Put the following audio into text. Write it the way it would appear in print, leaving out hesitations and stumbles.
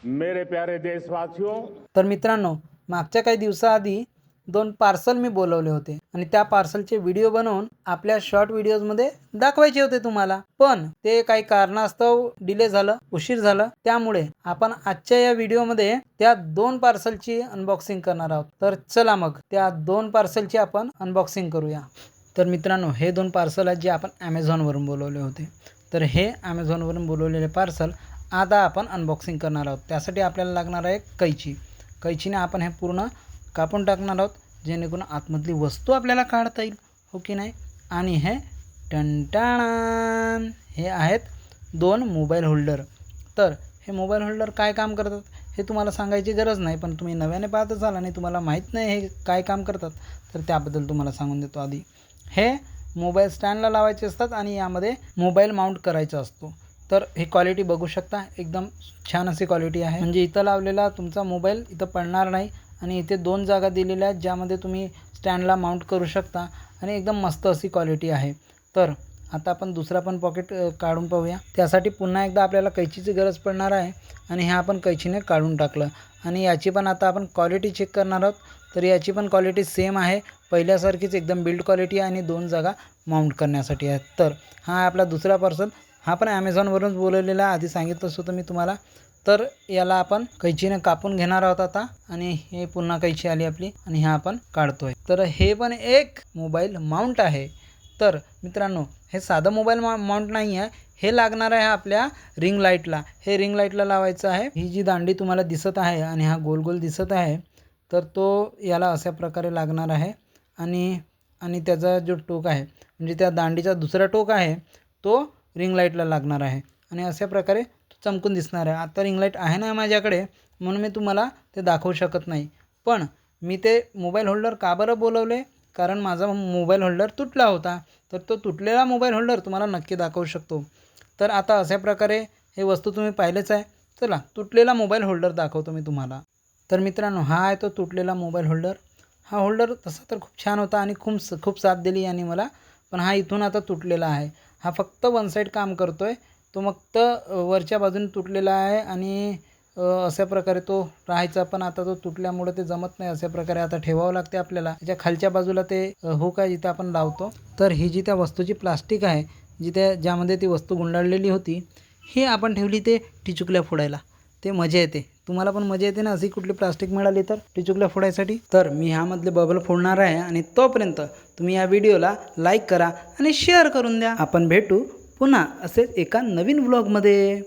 मेरे प्यारे देशवासियों, तर मित्रांनो, मागच्या काही दिवसाआधी 2 पार्सल मी बोलवले होते आणि त्या पार्सलचे व्हिडिओ बनवून आपल्या शॉर्ट व्हिडिओजमध्ये दाखवायचे होते तुम्हाला, पण ते काही कारणास्तव डिले झालं, उशीर झाला. त्यामुळे आपण आजच्या या व्हिडिओमध्ये त्या 2 पार्सलची अनबॉक्सिंग करणार आहोत. तर चला मग त्या 2 पार्सलची आपण अनबॉक्सिंग करूया. तर मित्रांनो, हे 2 पार्सल आहेत जे आपण ॲमेझॉनवरून बोलवले होते. तर हे ॲमेझॉनवरून बोलवलेले पार्सल आता आपण अनबॉक्सिंग करणार आहोत. त्यासाठी आपल्याला लागणार आहे कैची. कैचीने आपण हे पूर्ण कापून टाकणार आहोत, जेणेकरून आतमधली वस्तू आपल्याला काढता येईल, हो की नाही. आणि हे टंटाणान, हे आहेत 2 मोबाईल होल्डर. तर हे मोबाईल होल्डर काय काम करतात हे तुम्हाला सांगायची गरज नाही, पण तुम्ही नव्याने पाहत असाल आणि तुम्हाला माहीत नाही हे काय काम करतात, तर त्याबद्दल तुम्हाला सांगून देतो. आधी हे मोबाईल स्टँडला लावायचे असतात आणि यामध्ये मोबाईल माउंट करायचा असतो. तर ही क्वालिटी बघू शकता, एकदम छान अशी क्वालिटी आहे. म्हणजे इथं लावलेला तुमचा मोबाईल इथं पडणार नाही आणि इथे 2 जागा दिलेल्या आहेत ज्यामध्ये तुम्ही स्टँडला माउंट करू शकता आणि एकदम मस्त अशी क्वालिटी आहे. तर आता आपण दुसरा पण पॉकेट काढून पाहूया. त्यासाठी पुन्हा एकदा आपल्याला कैचीची गरज पडणार आहे आणि हे आपण कैचीने काढून टाकलं आणि याची पण आता आपण क्वालिटी चेक करणार आहोत. तर याची पण क्वालिटी सेम आहे, पहिल्यासारखीच एकदम बिल्ड क्वालिटी आहे आणि 2 जागा माउंट करण्यासाठी आहेत. तर हा आपला दुसरा पार्सल, हा पण ॲमेझॉनवरूनच बोलवलेला, आधी सांगितलंच होतं मी तुम्हाला. तर याला आपण कैचीने कापून घेणार आहोत आता आणि हे पुन्हा कैची आली आपली आणि हा आपण काढतोय. तर हे पण एक मोबाईल माउंट आहे. तर मित्रांनो, हे साधं मोबाईल माउंट नाही आहे, हे लागणार आहे आपल्या रिंग लाईटला. हे रिंग लाईटला लावायचं आहे. ही जी दांडी तुम्हाला दिसत आहे आणि हा गोल गोल दिसत आहे, तर तो याला अशा प्रकारे लागणार आहे आणि त्याचा जो टोक आहे, म्हणजे त्या दांडीचा दुसरा टोक आहे, तो रिंग लाईटला लागणार आहे आणि अशा प्रकारे चमकून दिसणार आहे. आता रिंग लाईट आहे ना माझ्याकडे, म्हणून मी तुम्हाला ते दाखवू शकत नाही. पण मी ते मोबाईल होल्डर का बरं बोलवले, कारण माझा मोबाईल होल्डर तुटला होता. तर तो तुटलेला मोबाईल होल्डर तुम्हाला नक्की दाखवू शकतो. तर आता अशा प्रकारे हे वस्तू तुम्ही पाहिलेच आहे. चला तुटलेला मोबाईल होल्डर दाखवतो मी तुम्हाला. तर मित्रांनो, हा आहे तो तुटलेला मोबाईल होल्डर. हा होल्डर तसा तर खूप छान होता आणि खूप साथ दिली याने मला, पण हा इथून आता तुटलेला आहे. हा फक्त वन साईड काम करतो आहे. तो फक्त वरच्या बाजूने तुटलेला आहे आणि अशा प्रकारे तो राहायचा, पण आता तो तुटल्यामुळे ते जमत नाही. अशा प्रकारे आता ठेवावं लागते आपल्याला. त्याच्या खालच्या बाजूला ते हुक आहे जिथे आपण लावतो. तर ही जी त्या वस्तूची प्लास्टिक आहे, ज्यामध्ये ती वस्तू गुंडाळलेली होती, ही आपण ठेवली ते टिचुकल्या फोडायला. ते मजा येते, तुम्हाला पण मजा येते ना अशी कुठली प्लास्टिक मिळाली तर टिचुकल्या फोडायसाठी. तर मी ह्यामधले बबल फोडणार आहे आणि तोपर्यंत तुम्ही या व्हिडिओला लाईक करा आणि शेअर करून द्या. आपण भेटू पुन्हा असेच एका नवीन व्लॉगमध्ये.